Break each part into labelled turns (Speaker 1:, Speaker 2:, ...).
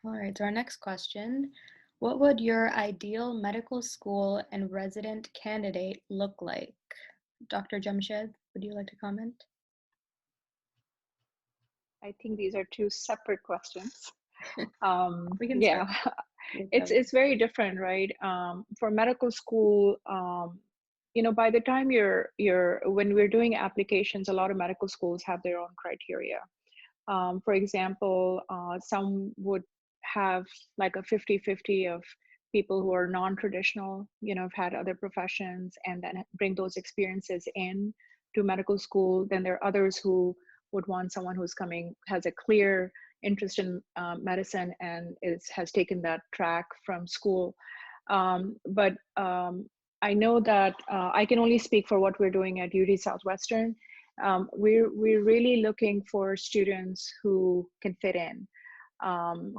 Speaker 1: All right, so our next question. What would your ideal medical school and resident candidate look like? Dr. Jamshed, would you like to comment?
Speaker 2: I think these are two separate questions.
Speaker 1: We can start
Speaker 2: Yeah,
Speaker 1: with
Speaker 2: it's very different, right? For medical school, by the time when we're doing applications, a lot of medical schools have their own criteria. For example, some would have like a 50-50 of people who are non-traditional, have had other professions and then bring those experiences in to medical school. Then there are others who would want someone who's has a clear interest in medicine and has taken that track from school. But I know that I can only speak for what we're doing at UT Southwestern. We're really looking for students who can fit in,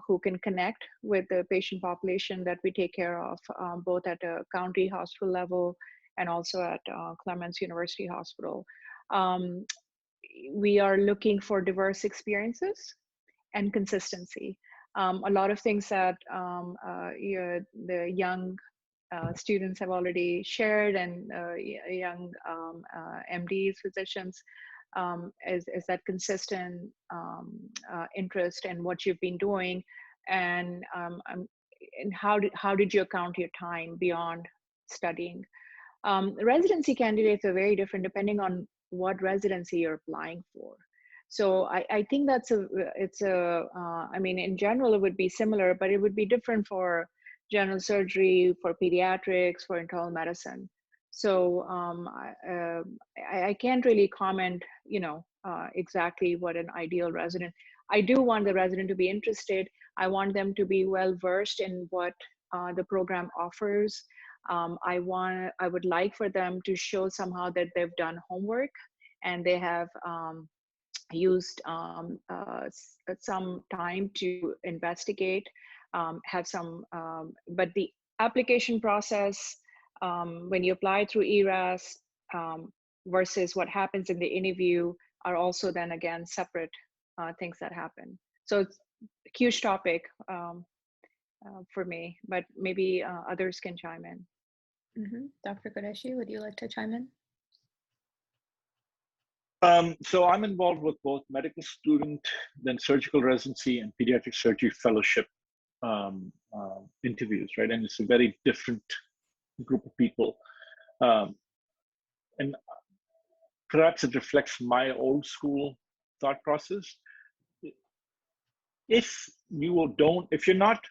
Speaker 2: who can connect with the patient population that we take care of, both at a county hospital level and also at Clements University Hospital. Um, we are looking for diverse experiences and consistency. A lot of things that the young students have already shared, and young MDs, physicians, is that consistent interest in what you've been doing, and how did you account your time beyond studying. Residency candidates are very different depending on what residency you're applying for. So I think I mean, in general, it would be similar, but it would be different for general surgery, for pediatrics, for internal medicine. So I can't really comment, exactly what an ideal resident. I do want the resident to be interested. I want them to be well versed in what the program offers. I would like for them to show somehow that they've done homework and they have used some time to investigate, have some, but the application process, when you apply through ERAS versus what happens in the interview are also then again separate things that happen. So it's a huge topic for me, but maybe others can chime in.
Speaker 1: Dr. Qureshi, would you like to chime in?
Speaker 3: So I'm involved with both medical student, then surgical residency and pediatric surgery fellowship interviews, right? And it's a very different group of people. And perhaps it reflects my old school thought process. If you're not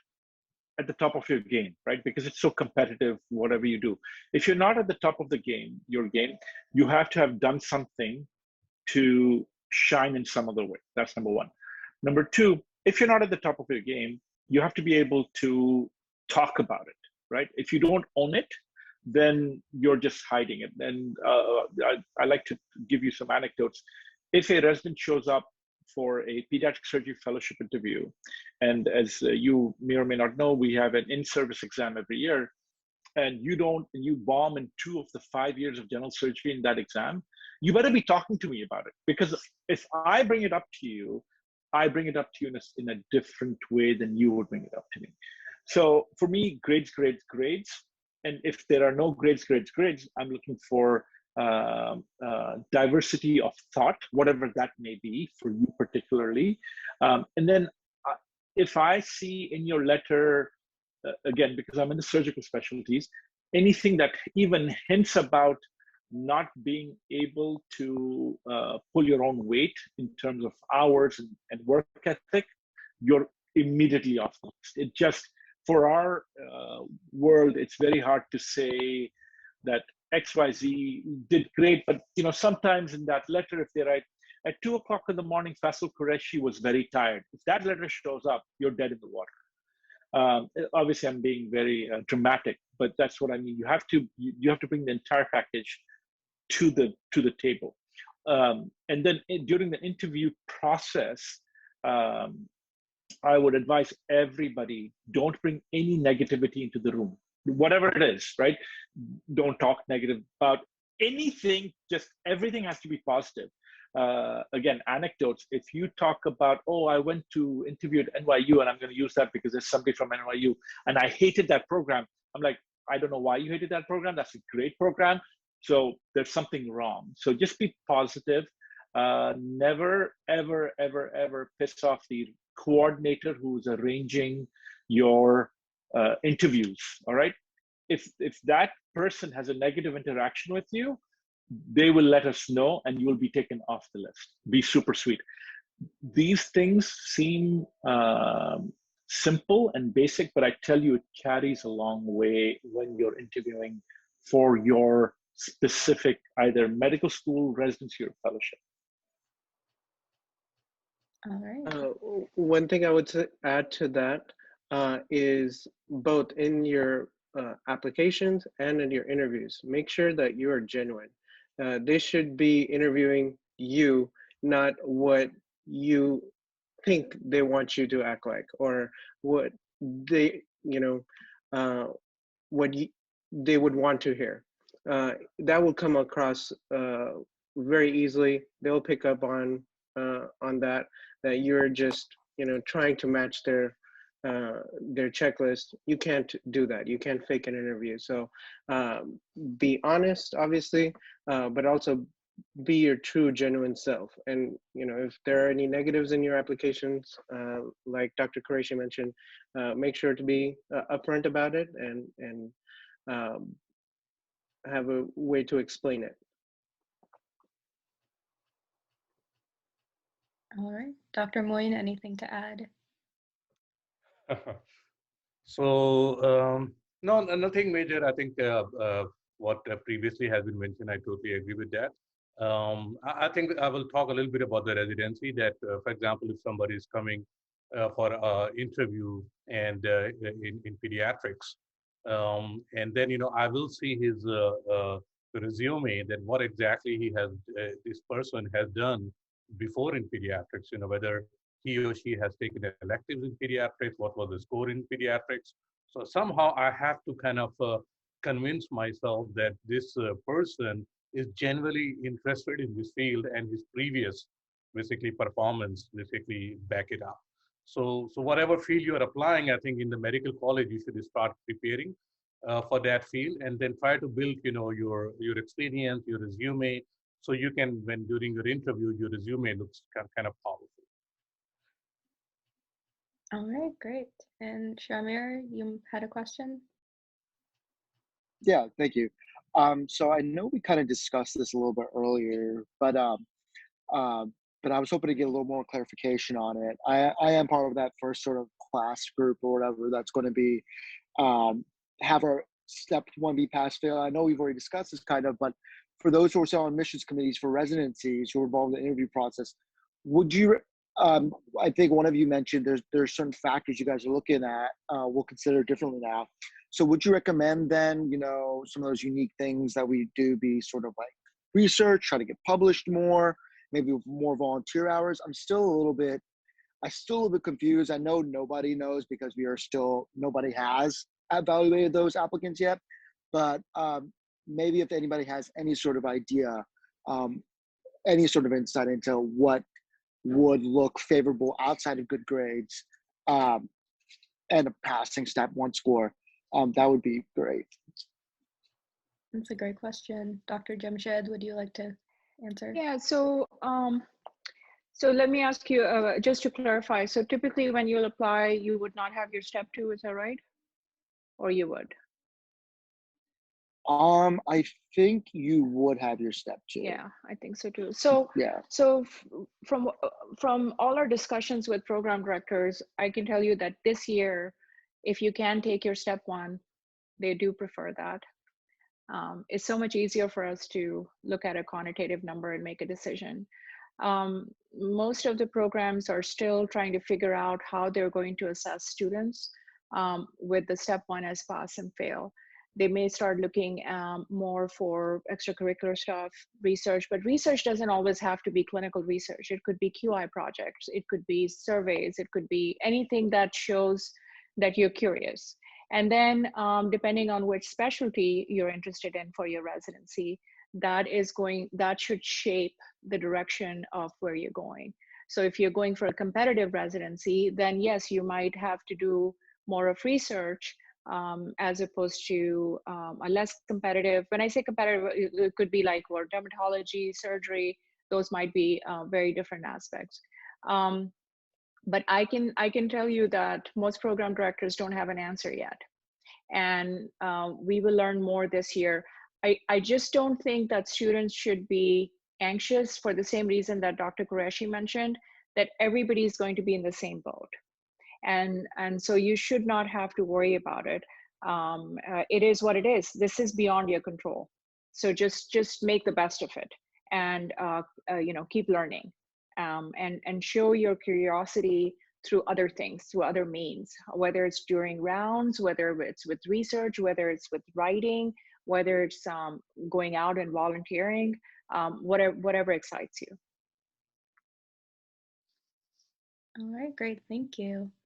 Speaker 3: at the top of your game, right? Because it's so competitive, whatever you do. If you're not at the top of your game, you have to have done something to shine in some other way. That's number one. Number two, if you're not at the top of your game, you have to be able to talk about it, right? If you don't own it, then you're just hiding it. And I like to give you some anecdotes. If a resident shows up for a pediatric surgery fellowship interview, and as you may or may not know, we have an in-service exam every year, and you bomb in 2 of the 5 years of general surgery in that exam, you better be talking to me about it. Because if I bring it up to you, I bring it up to you in a different way than you would bring it up to me. So for me, grades. And if there are no grades, I'm looking for diversity of thought, whatever that may be for you particularly. And then if I see in your letter, again, because I'm in the surgical specialties, anything that even hints about not being able to pull your own weight in terms of hours and work ethic, you're immediately off the list. It just, for our world, it's very hard to say that XYZ did great, but sometimes in that letter, if they write, at 2 o'clock in the morning, Faisal Qureshi was very tired. If that letter shows up, you're dead in the water. Obviously, I'm being very dramatic, but that's what I mean. You have to bring the entire package to the table, and then during the interview process, I would advise everybody: don't bring any negativity into the room, whatever it is. Right? Don't talk negative about anything. Just everything has to be positive. again, anecdotes. If you talk about, oh, I went to interview at NYU, and I'm going to use that because there's somebody from NYU, and I hated that program. I'm like, I don't know why you hated that program. That's a great program. So there's something wrong. So just be positive. Never, ever, ever, ever piss off the coordinator who's arranging your interviews. All right. If that person has a negative interaction with you, they will let us know and you will be taken off the list. Be super sweet. These things seem simple and basic, but I tell you, it carries a long way when you're interviewing for your specific either medical school, residency, or fellowship.
Speaker 1: All right.
Speaker 4: One thing I would add to that is both in your applications and in your interviews, make sure that you are genuine. They should be interviewing you, not what you think they want you to act like, or what they, what they would want to hear. That will come across very easily. They'll pick up on that you're just trying to match their checklist. You can't do that. You can't fake an interview. So be honest, obviously, but also be your true, genuine self. And if there are any negatives in your applications, like Dr. Qureshi mentioned, make sure to be upfront about it and have a way to explain it.
Speaker 1: All right. Dr. Moin, anything to add?
Speaker 5: So, no, nothing major. I think what previously has been mentioned, I totally agree with that. I think I will talk a little bit about the residency that, for example, if somebody is coming for an interview and in pediatrics, and then, I will see his resume, that what exactly this person has done before in pediatrics, whether he or she has taken electives in pediatrics, what was the score in pediatrics. So somehow I have to kind of convince myself that this person is genuinely interested in this field and his previous, basically, performance, basically back it up. So whatever field you are applying, I think in the medical college, you should start preparing for that field and then try to build, your experience, your resume, so you can, when during your interview, your resume looks kind of powerful.
Speaker 1: All right, great. And Shamir, you had a question?
Speaker 6: Yeah, thank you. So I know we kind of discussed this a little bit earlier, but I was hoping to get a little more clarification on it. I am part of that first sort of class group or whatever that's going to be have our step 1B pass fail. I know we've already discussed this kind of, but for those who are still on admissions committees for residencies who are involved in the interview process, would you? I think one of you mentioned there's certain factors you guys are looking at. We'll consider differently now. So would you recommend then, some of those unique things that we do be sort of like research, try to get published more, maybe with more volunteer hours? I'm still a little bit confused. I know nobody knows because nobody has evaluated those applicants yet, but maybe if anybody has any sort of idea, any sort of insight into what would look favorable outside of good grades and a passing step 1 score, that would be great.
Speaker 1: That's a great question. Dr. Jamshed, would you like to answer?
Speaker 2: Yeah, so let me ask you, just to clarify, so typically when you'll apply, you would not have your step 2, is that right? Or you would?
Speaker 6: I think you would have your step 2.
Speaker 2: Yeah, I think so too. So
Speaker 6: yeah.
Speaker 2: So from all our discussions with program directors, I can tell you that this year, if you can take your step 1, they do prefer that. It's so much easier for us to look at a quantitative number and make a decision. Most of the programs are still trying to figure out how they're going to assess students with the step 1 as pass and fail. They may start looking more for extracurricular stuff, research, but research doesn't always have to be clinical research. It could be QI projects, it could be surveys, it could be anything that shows that you're curious. And then depending on which specialty you're interested in for your residency, that should shape the direction of where you're going. So if you're going for a competitive residency, then yes, you might have to do more of research, as opposed to a less competitive. When I say competitive, it could be like or dermatology, surgery. Those might be very different aspects. But I can tell you that most program directors don't have an answer yet, and we will learn more this year. I just don't think that students should be anxious for the same reason that Dr. Qureshi mentioned, that everybody is going to be in the same boat. And so you should not have to worry about it. It is what it is. This is beyond your control. So just make the best of it, and keep learning, and show your curiosity through other things, through other means, whether it's during rounds, whether it's with research, whether it's with writing, whether it's going out and volunteering, whatever excites you.
Speaker 1: All right, great, thank you.